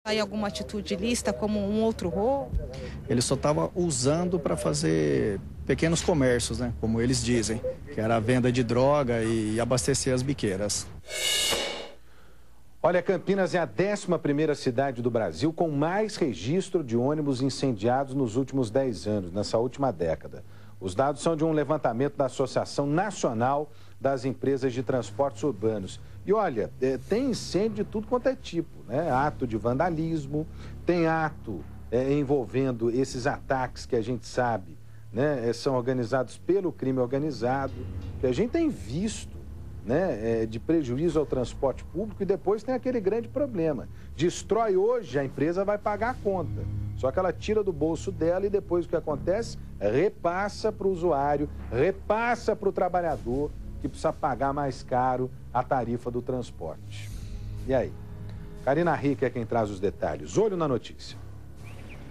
Aí alguma atitude ilícita, como um outro roubo? Ele só estava usando para fazer pequenos comércios, né? Como eles dizem, que era a venda de droga e abastecer as biqueiras. Olha, Campinas é a 11ª cidade do Brasil com mais registro de ônibus incendiados nos últimos 10 anos, nessa última década. Os dados são de um levantamento da Associação Nacional das Empresas de Transportes Urbanos. E olha, tem incêndio de tudo quanto é tipo, né? Ato de vandalismo, tem ato envolvendo esses ataques que a gente sabe, né? São organizados pelo crime organizado, que a gente tem visto, né? De prejuízo ao transporte público, e depois tem aquele grande problema. Destrói hoje, a empresa vai pagar a conta. Só que ela tira do bolso dela e depois o que acontece? Repassa para o usuário, repassa para o trabalhador, que precisa pagar mais caro a tarifa do transporte. E aí? Karina Rica é quem traz os detalhes. Olho na notícia.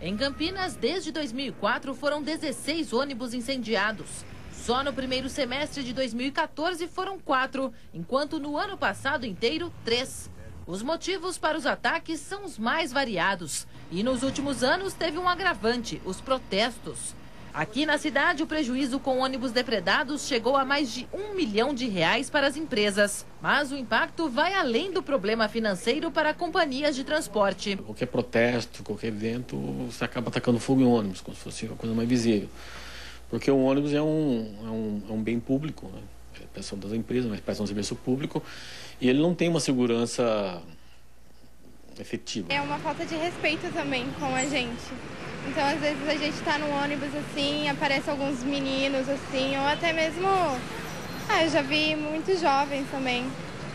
Em Campinas, desde 2004, foram 16 ônibus incendiados. Só no primeiro semestre de 2014 foram 4, enquanto no ano passado inteiro, 3. Os motivos para os ataques são os mais variados. E nos últimos anos teve um agravante, os protestos. Aqui na cidade, o prejuízo com ônibus depredados chegou a mais de R$1 milhão para as empresas. Mas o impacto vai além do problema financeiro para companhias de transporte. Qualquer protesto, qualquer evento, você acaba atacando fogo em ônibus, como se fosse uma coisa mais visível. Porque o ônibus é um bem público, né? É a prestação das empresas, mas presta um serviço público, e ele não tem uma segurança efetiva. É uma falta de respeito também com a gente. Então, às vezes, a gente está no ônibus, assim, aparecem alguns meninos, assim, ou até mesmo... eu já vi muitos jovens também.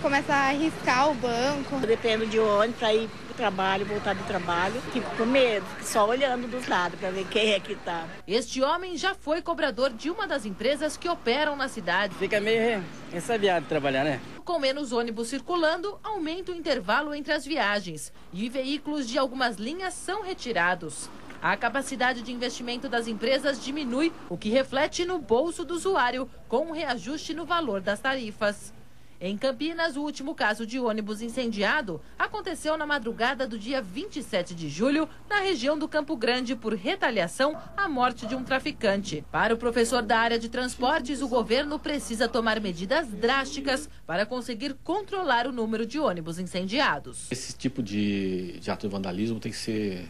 Começa a arriscar o banco. Eu dependo de ônibus para ir para o trabalho, voltar do trabalho. Fico com medo, só olhando dos lados para ver quem é que está. Este homem já foi cobrador de uma das empresas que operam na cidade. Fica meio ressabiado de trabalhar, né? Com menos ônibus circulando, aumenta o intervalo entre as viagens. E veículos de algumas linhas são retirados. A capacidade de investimento das empresas diminui, o que reflete no bolso do usuário, com um reajuste no valor das tarifas. Em Campinas, o último caso de ônibus incendiado aconteceu na madrugada do dia 27 de julho, na região do Campo Grande, por retaliação à morte de um traficante. Para o professor da área de transportes, o governo precisa tomar medidas drásticas para conseguir controlar o número de ônibus incendiados. Esse tipo de ato de vandalismo tem que ser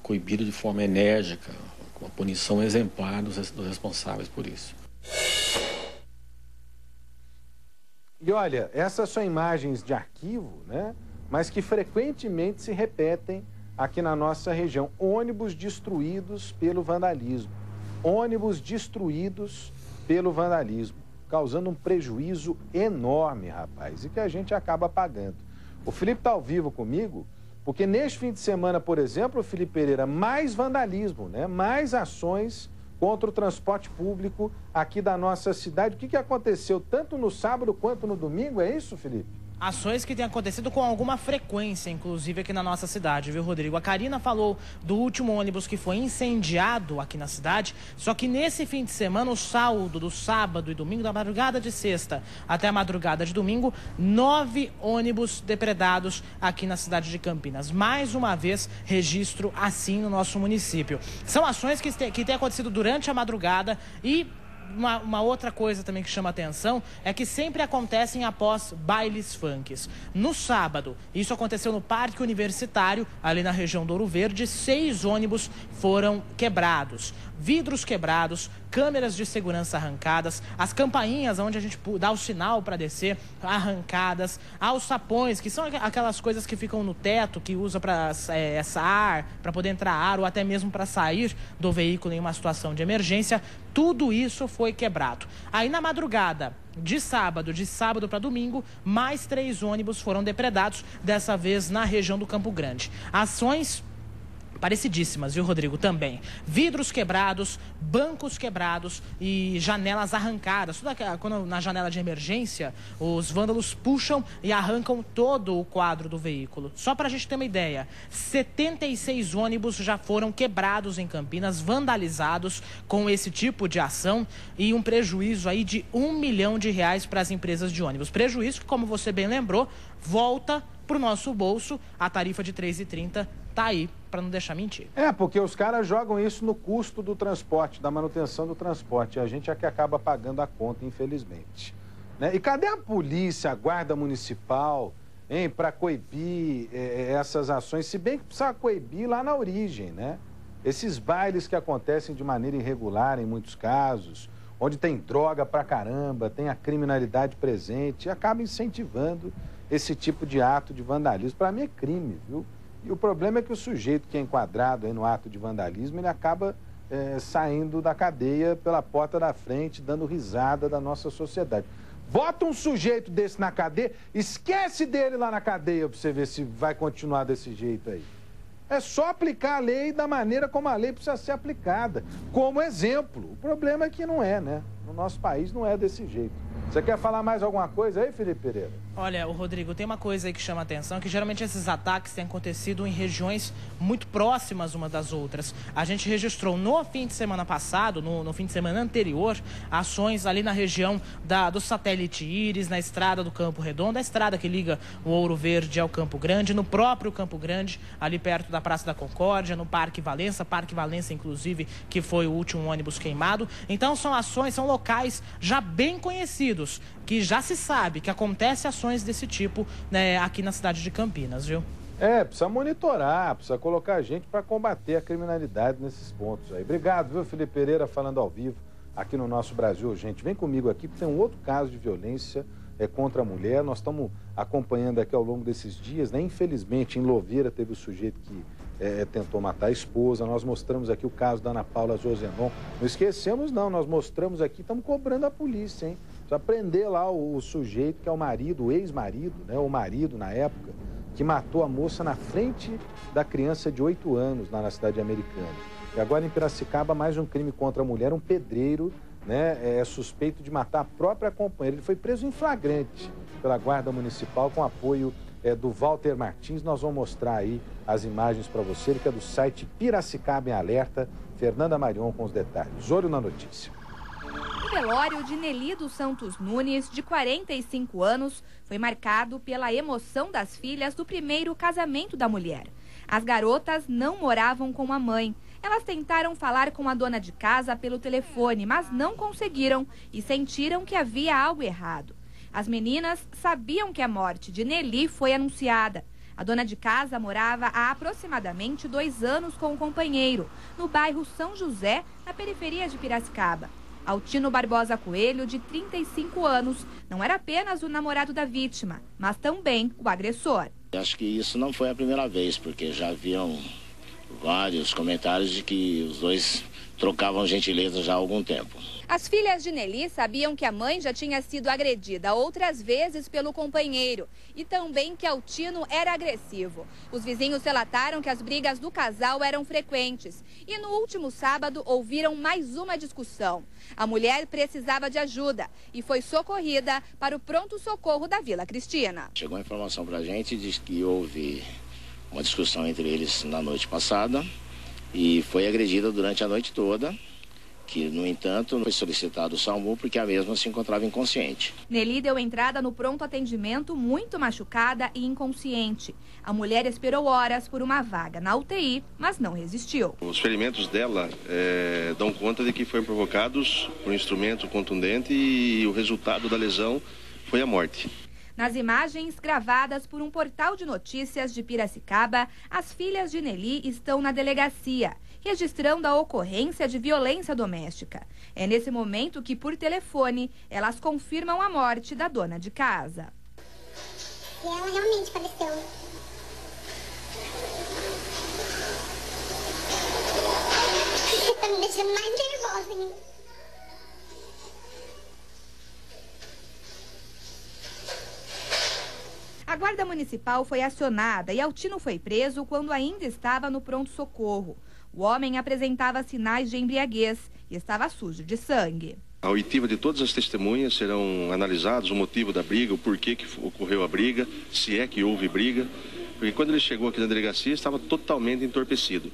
coibido de forma enérgica, com a punição exemplar dos responsáveis por isso. E olha, essas são imagens de arquivo, né? Mas que frequentemente se repetem aqui na nossa região. Ônibus destruídos pelo vandalismo. Ônibus destruídos pelo vandalismo, causando um prejuízo enorme, rapaz, e que a gente acaba pagando. O Felipe está ao vivo comigo, porque neste fim de semana, por exemplo, Felipe Pereira, mais vandalismo, né? Mais ações contra o transporte público aqui da nossa cidade. O que aconteceu tanto no sábado quanto no domingo? É isso, Felipe? Ações que têm acontecido com alguma frequência, inclusive aqui na nossa cidade, viu, Rodrigo? A Karina falou do último ônibus que foi incendiado aqui na cidade, só que nesse fim de semana, o saldo do sábado e domingo, da madrugada de sexta até a madrugada de domingo, 9 ônibus depredados aqui na cidade de Campinas. Mais uma vez, registro assim no nosso município. São ações que têm acontecido durante a madrugada e... Uma outra coisa também que chama atenção é que sempre acontecem após bailes funks. No sábado, isso aconteceu no Parque Universitário, ali na região do Ouro Verde, 6 ônibus foram quebrados. Vidros quebrados, câmeras de segurança arrancadas, as campainhas onde a gente dá o sinal para descer, arrancadas, alçapões, que são aquelas coisas que ficam no teto, que usa para ar, para poder entrar ar ou até mesmo para sair do veículo em uma situação de emergência. Tudo isso foi quebrado. Aí na madrugada de sábado para domingo, mais 3 ônibus foram depredados, dessa vez na região do Campo Grande. Ações parecidíssimas, viu, Rodrigo? Também. Vidros quebrados, bancos quebrados e janelas arrancadas. Quando na janela de emergência, os vândalos puxam e arrancam todo o quadro do veículo. Só para a gente ter uma ideia, 76 ônibus já foram quebrados em Campinas, vandalizados com esse tipo de ação e um prejuízo aí de R$1 milhão para as empresas de ônibus. Prejuízo que, como você bem lembrou, volta para o nosso bolso, a tarifa de R$ 3,30 tá aí, para não deixar mentir. Porque os caras jogam isso no custo do transporte, da manutenção do transporte. E a gente é que acaba pagando a conta, infelizmente. Né? E cadê a polícia, a guarda municipal, para coibir essas ações? Se bem que precisa coibir lá na origem, né? Esses bailes que acontecem de maneira irregular em muitos casos, onde tem droga pra caramba, tem a criminalidade presente, acaba incentivando esse tipo de ato de vandalismo. Para mim é crime, viu? E o problema é que o sujeito que é enquadrado aí no ato de vandalismo, ele acaba saindo da cadeia pela porta da frente, dando risada da nossa sociedade. Bota um sujeito desse na cadeia, esquece dele lá na cadeia para você ver se vai continuar desse jeito aí. É só aplicar a lei da maneira como a lei precisa ser aplicada, como exemplo. O problema é que não é, né? No nosso país não é desse jeito. Você quer falar mais alguma coisa aí, Felipe Pereira? Olha, Rodrigo, tem uma coisa aí que chama a atenção, que geralmente esses ataques têm acontecido em regiões muito próximas uma das outras. A gente registrou no fim de semana passado, no fim de semana anterior, ações ali na região do Satélite Íris, na estrada do Campo Redondo, a estrada que liga o Ouro Verde ao Campo Grande, no próprio Campo Grande, ali perto da Praça da Concórdia, no Parque Valença, inclusive, que foi o último ônibus queimado. Então são ações, são locais já bem conhecidos, que já se sabe que acontece ações desse tipo, né, aqui na cidade de Campinas, viu? Precisa monitorar, precisa colocar gente para combater a criminalidade nesses pontos aí. Obrigado, viu, Felipe Pereira, falando ao vivo aqui no Nosso Brasil. Gente, vem comigo aqui, porque tem um outro caso de violência contra a mulher. Nós estamos acompanhando aqui ao longo desses dias, né? Infelizmente, em Louveira teve o sujeito que tentou matar a esposa. Nós mostramos aqui o caso da Ana Paula Josenon. Não esquecemos, não, nós mostramos aqui, estamos cobrando a polícia, hein? Precisa prender lá o sujeito que é o marido, o ex-marido, né? O marido, na época, que matou a moça na frente da criança de 8 anos, lá na cidade americana. E agora em Piracicaba, mais um crime contra a mulher, um pedreiro, né? É suspeito de matar a própria companheira. Ele foi preso em flagrante pela Guarda Municipal com apoio do Walter Martins. Nós vamos mostrar aí as imagens para você, que é do site Piracicaba em Alerta. Fernanda Marion com os detalhes. Olho na notícia. O velório de Nelly dos Santos Nunes, de 45 anos, foi marcado pela emoção das filhas do primeiro casamento da mulher. As garotas não moravam com a mãe. Elas tentaram falar com a dona de casa pelo telefone, mas não conseguiram e sentiram que havia algo errado. As meninas sabiam que a morte de Nelly foi anunciada. A dona de casa morava há aproximadamente 2 anos com o companheiro, no bairro São José, na periferia de Piracicaba. Altino Barbosa Coelho, de 35 anos, não era apenas o namorado da vítima, mas também o agressor. Acho que isso não foi a primeira vez, porque já haviam vários comentários de que os dois trocavam gentileza já há algum tempo. As filhas de Nelly sabiam que a mãe já tinha sido agredida outras vezes pelo companheiro e também que Altino era agressivo. Os vizinhos relataram que as brigas do casal eram frequentes e no último sábado ouviram mais uma discussão. A mulher precisava de ajuda e foi socorrida para o pronto-socorro da Vila Cristina. Chegou a informação para a gente de que houve uma discussão entre eles na noite passada e foi agredida durante a noite toda, que, no entanto, foi solicitado o SAMU porque a mesma se encontrava inconsciente. Nelly deu entrada no pronto atendimento muito machucada e inconsciente. A mulher esperou horas por uma vaga na UTI, mas não resistiu. Os ferimentos dela dão conta de que foram provocados por um instrumento contundente e o resultado da lesão foi a morte. Nas imagens gravadas por um portal de notícias de Piracicaba, as filhas de Nelly estão na delegacia, registrando a ocorrência de violência doméstica. É nesse momento que, por telefone, elas confirmam a morte da dona de casa. E ela realmente faleceu. Tá me deixando mais nervosa ainda. A Guarda Municipal foi acionada e Altino foi preso quando ainda estava no pronto-socorro. O homem apresentava sinais de embriaguez e estava sujo de sangue. A oitiva de todas as testemunhas serão analisados, o motivo da briga, o porquê que ocorreu a briga, se é que houve briga. Porque quando ele chegou aqui na delegacia, estava totalmente entorpecido.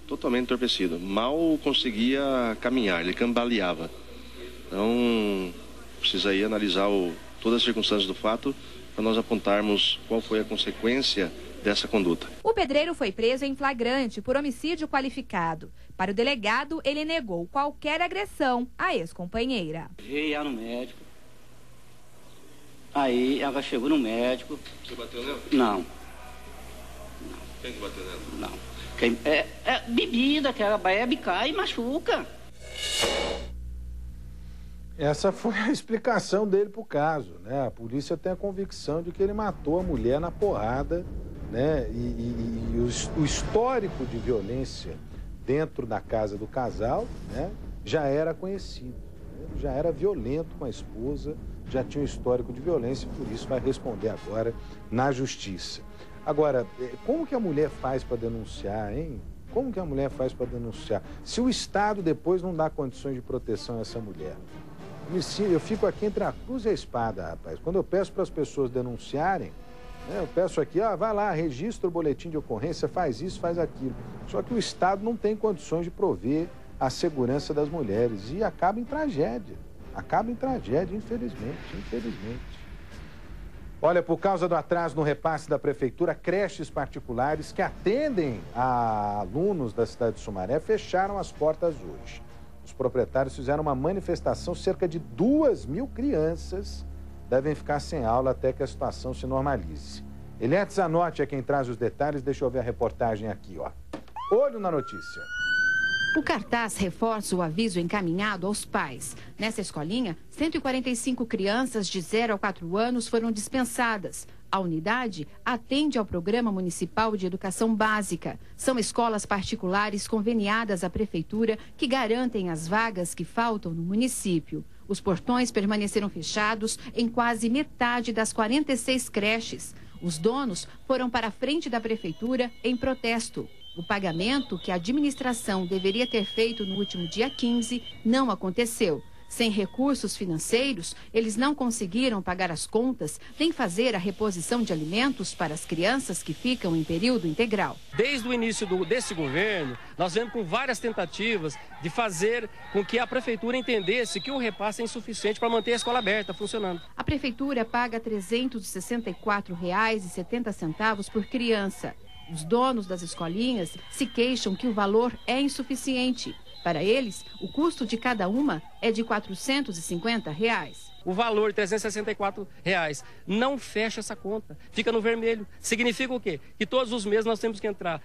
Totalmente entorpecido. Mal conseguia caminhar, ele cambaleava. Então, precisa aí analisar todas as circunstâncias do fato para nós apontarmos qual foi a consequência dessa conduta. O pedreiro foi preso em flagrante por homicídio qualificado. Para o delegado, ele negou qualquer agressão à ex-companheira. Veio ela no médico. Aí ela chegou no médico. Você bateu nela? Não. Quem que bateu nela? Não. É bebida, que ela bebe, cai e machuca. Essa foi a explicação dele pro caso, né? A polícia tem a convicção de que ele matou a mulher na porrada, né? E o histórico de violência dentro da casa do casal, né, já era conhecido. Ele já era violento com a esposa, já tinha um histórico de violência, por isso vai responder agora na justiça. Agora, como que a mulher faz para denunciar, hein? Como que a mulher faz para denunciar? Se o Estado depois não dá condições de proteção a essa mulher. Eu fico aqui entre a cruz e a espada, rapaz. Quando eu peço para as pessoas denunciarem, né, eu peço aqui, vai lá, registra o boletim de ocorrência, faz isso, faz aquilo. Só que o Estado não tem condições de prover a segurança das mulheres e acaba em tragédia. Acaba em tragédia, infelizmente. Olha, por causa do atraso no repasse da Prefeitura, creches particulares que atendem a alunos da cidade de Sumaré fecharam as portas hoje. Os proprietários fizeram uma manifestação, cerca de 2.000 crianças devem ficar sem aula até que a situação se normalize. Eliette Zanotti é quem traz os detalhes, deixa eu ver a reportagem aqui, ó. Olho na notícia. O cartaz reforça o aviso encaminhado aos pais. Nessa escolinha, 145 crianças de 0 a 4 anos foram dispensadas. A unidade atende ao Programa Municipal de Educação Básica. São escolas particulares conveniadas à Prefeitura que garantem as vagas que faltam no município. Os portões permaneceram fechados em quase metade das 46 creches. Os donos foram para a frente da Prefeitura em protesto. O pagamento que a administração deveria ter feito no último dia 15 não aconteceu. Sem recursos financeiros, eles não conseguiram pagar as contas nem fazer a reposição de alimentos para as crianças que ficam em período integral. Desde o início desse governo, nós vemos com várias tentativas de fazer com que a Prefeitura entendesse que o repasse é insuficiente para manter a escola aberta, funcionando. A Prefeitura paga R$ 364,70 por criança. Os donos das escolinhas se queixam que o valor é insuficiente. Para eles, o custo de cada uma é de R$ 450. O valor de R$ 364 não fecha essa conta, fica no vermelho. Significa o quê? Que todos os meses nós temos que entrar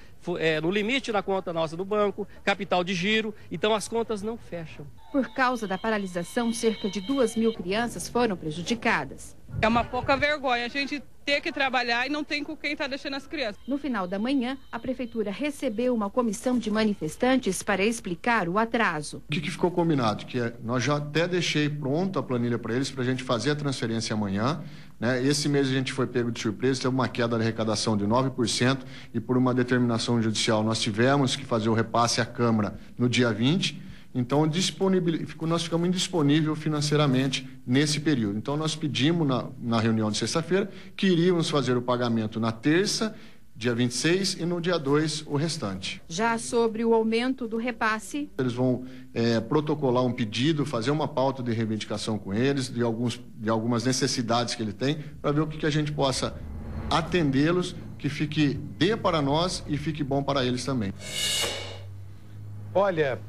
no limite da conta nossa do banco, capital de giro, então as contas não fecham. Por causa da paralisação, cerca de 2.000 crianças foram prejudicadas. É uma pouca vergonha a gente ter que trabalhar e não tem com quem está deixando as crianças. No final da manhã, a Prefeitura recebeu uma comissão de manifestantes para explicar o atraso. O que ficou combinado? Nós já até deixei pronta a planilha para eles, para a gente fazer a transferência amanhã. Né? Esse mês a gente foi pego de surpresa, teve uma queda da arrecadação de 9% e por uma determinação judicial nós tivemos que fazer o repasse à Câmara no dia 20%. Então, nós ficamos indisponíveis financeiramente nesse período. Então, nós pedimos na reunião de sexta-feira que iríamos fazer o pagamento na terça, dia 26, e no dia 2 o restante. Já sobre o aumento do repasse... Eles vão protocolar um pedido, fazer uma pauta de reivindicação com eles, de algumas necessidades que ele tem, para ver o que a gente possa atendê-los, que dê para nós e fique bom para eles também. Olha,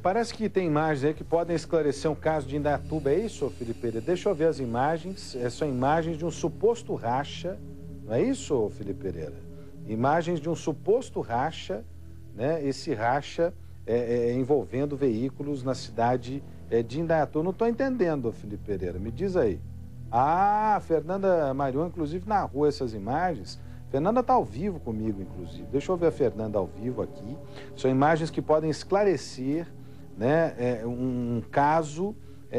parece que tem imagens aí que podem esclarecer um caso de Indaiatuba, é isso, Felipe Pereira? Deixa eu ver as imagens, são imagens de um suposto racha, não é isso, Felipe Pereira? Imagens de um suposto racha, né? Esse racha envolvendo veículos na cidade de Indaiatuba. Não estou entendendo, Felipe Pereira, me diz aí. Ah, Fernanda Marion, inclusive, narrou essas imagens. Fernanda está ao vivo comigo, inclusive. Deixa eu ver a Fernanda ao vivo aqui. São imagens que podem esclarecer, né, um caso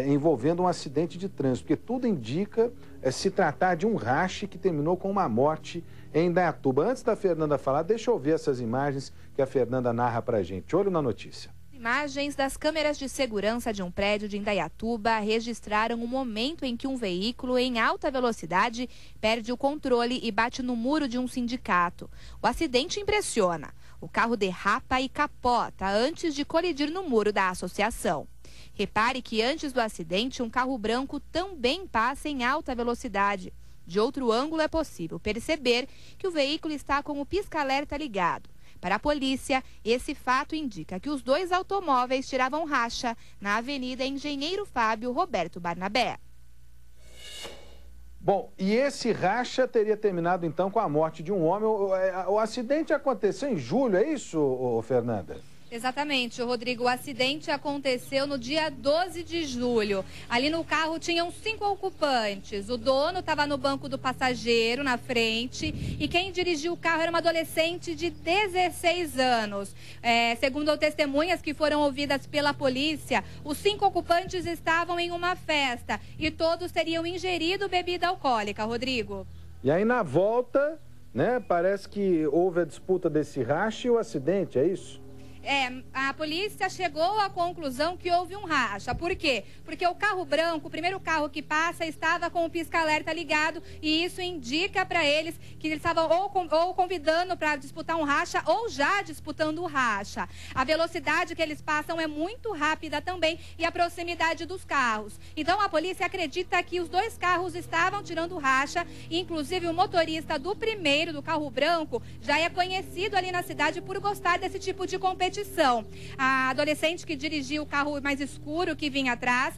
envolvendo um acidente de trânsito, porque tudo indica se tratar de um rache que terminou com uma morte em Indaiatuba. Antes da Fernanda falar, deixa eu ver essas imagens que a Fernanda narra pra gente. Olho na notícia. Imagens das câmeras de segurança de um prédio de Indaiatuba registraram o momento em que um veículo em alta velocidade perde o controle e bate no muro de um sindicato. O acidente impressiona. O carro derrapa e capota antes de colidir no muro da associação. Repare que antes do acidente, um carro branco também passa em alta velocidade. De outro ângulo é possível perceber que o veículo está com o pisca-alerta ligado. Para a polícia, esse fato indica que os dois automóveis tiravam racha na Avenida Engenheiro Fábio Roberto Barnabé. Bom, e esse racha teria terminado então com a morte de um homem. O acidente aconteceu em julho, é isso, Fernanda? Exatamente, Rodrigo. O acidente aconteceu no dia 12 de julho. Ali no carro tinham 5 ocupantes. O dono estava no banco do passageiro, na frente, e quem dirigiu o carro era uma adolescente de 16 anos. Segundo testemunhas que foram ouvidas pela polícia, os 5 ocupantes estavam em uma festa e todos teriam ingerido bebida alcoólica, Rodrigo. E aí na volta, né, parece que houve a disputa desse racha e o acidente, é isso? A polícia chegou à conclusão que houve um racha. Por quê? Porque o carro branco, o primeiro carro que passa, estava com o pisca-alerta ligado e isso indica para eles que eles estavam ou convidando para disputar um racha ou já disputando o racha. A velocidade que eles passam é muito rápida também e a proximidade dos carros. Então a polícia acredita que os dois carros estavam tirando racha e inclusive o motorista do primeiro, do carro branco, já é conhecido ali na cidade por gostar desse tipo de competição. A adolescente que dirigia o carro mais escuro que vinha atrás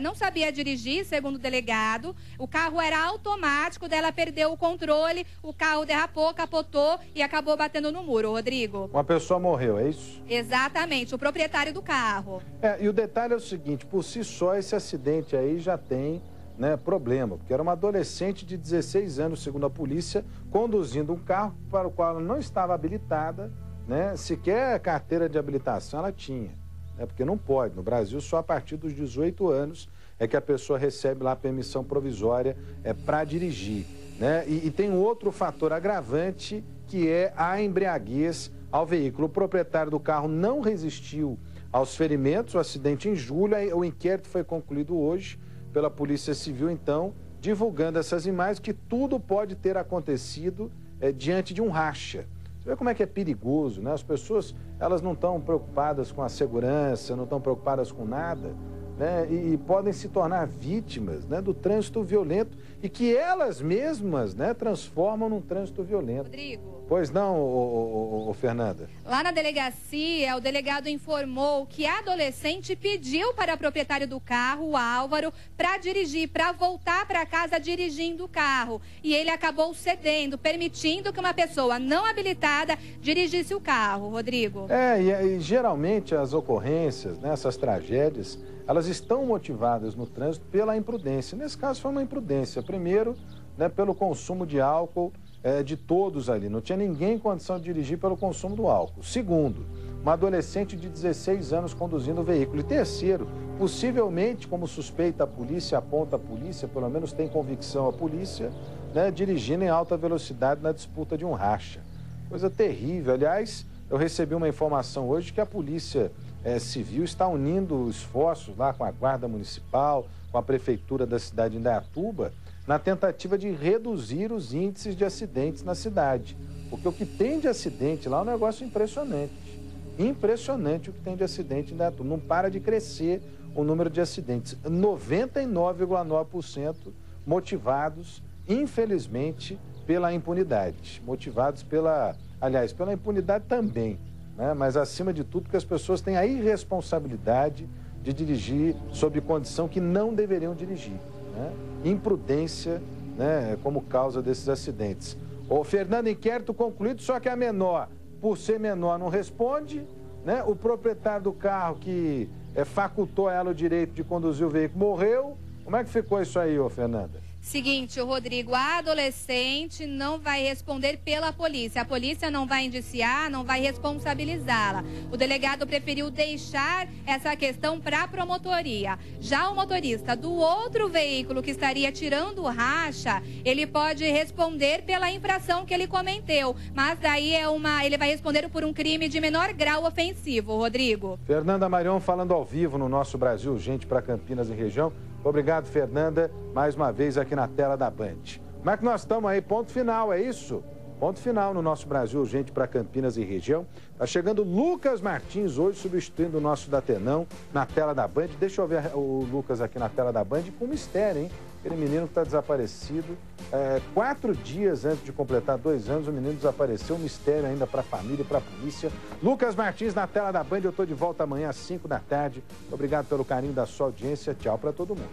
não sabia dirigir, segundo o delegado. O carro era automático, dela perdeu o controle, o carro derrapou, capotou e acabou batendo no muro, Rodrigo. Uma pessoa morreu, é isso? Exatamente, o proprietário do carro. E o detalhe é o seguinte, por si só esse acidente aí já tem, né, problema, porque era uma adolescente de 16 anos, segundo a polícia, conduzindo um carro para o qual ela não estava habilitada, né? Sequer carteira de habilitação ela tinha, né? Porque não pode. No Brasil, só a partir dos 18 anos é que a pessoa recebe lá a permissão provisória para dirigir, né? E tem um outro fator agravante, que é a embriaguez ao veículo. O proprietário do carro não resistiu aos ferimentos, o acidente em julho, o inquérito foi concluído hoje pela Polícia Civil, então, divulgando essas imagens, que tudo pode ter acontecido diante de um racha. Você vê como é que é perigoso, né? As pessoas, elas não estão preocupadas com a segurança, não estão preocupadas com nada, né? E podem se tornar vítimas, né, do trânsito violento e que elas mesmas, né, transformam num trânsito violento. Rodrigo. Pois não, Fernanda? Lá na delegacia, o delegado informou que a adolescente pediu para o proprietário do carro, o Álvaro, para dirigir, para voltar para casa dirigindo o carro. E ele acabou cedendo, permitindo que uma pessoa não habilitada dirigisse o carro, Rodrigo. E geralmente as ocorrências, né, essas tragédias, elas estão motivadas no trânsito pela imprudência. Nesse caso foi uma imprudência. Primeiro, né, pelo consumo de álcool de todos ali. Não tinha ninguém em condição de dirigir pelo consumo do álcool. Segundo, uma adolescente de 16 anos conduzindo o veículo. E terceiro, possivelmente, como suspeita a polícia, aponta a polícia, pelo menos tem convicção a polícia, né, dirigindo em alta velocidade na disputa de um racha. Coisa terrível. Aliás, eu recebi uma informação hoje que a Polícia Civil está unindo esforços lá com a Guarda Municipal, com a Prefeitura da cidade de Indaiatuba, na tentativa de reduzir os índices de acidentes na cidade. Porque o que tem de acidente lá é um negócio impressionante. Impressionante o que tem de acidente em Indaiatuba. Não para de crescer o número de acidentes. 99,9% motivados, infelizmente, pela impunidade. Motivados pela impunidade também, né? Mas acima de tudo porque as pessoas têm a irresponsabilidade de dirigir sob condição que não deveriam dirigir, né? Imprudência, né, como causa desses acidentes. Fernando, inquérito concluído, só que a menor, por ser menor, não responde, né? O proprietário do carro que facultou a ela o direito de conduzir o veículo morreu. Como é que ficou isso aí, Fernanda? Seguinte, Rodrigo, a adolescente não vai responder pela polícia. A polícia não vai indiciar, não vai responsabilizá-la. O delegado preferiu deixar essa questão para a promotoria. Já o motorista do outro veículo que estaria tirando o racha, ele pode responder pela infração que ele cometeu. Mas daí ele vai responder por um crime de menor grau ofensivo, Rodrigo. Fernanda Marion falando ao vivo no Nosso Brasil Urgente para Campinas e região. Obrigado, Fernanda, mais uma vez aqui na tela da Band. Como é que nós estamos aí? Ponto final, é isso? Ponto final no Nosso Brasil Urgente para Campinas e região. Tá chegando Lucas Martins hoje, substituindo o nosso Datenão na tela da Band. Deixa eu ver o Lucas aqui na tela da Band com mistério, hein? Aquele menino que está desaparecido. 4 dias antes de completar 2 anos, o menino desapareceu. Um mistério ainda para a família e para a polícia. Lucas Martins na tela da Band. Eu estou de volta amanhã às 5 da tarde. Obrigado pelo carinho da sua audiência. Tchau para todo mundo.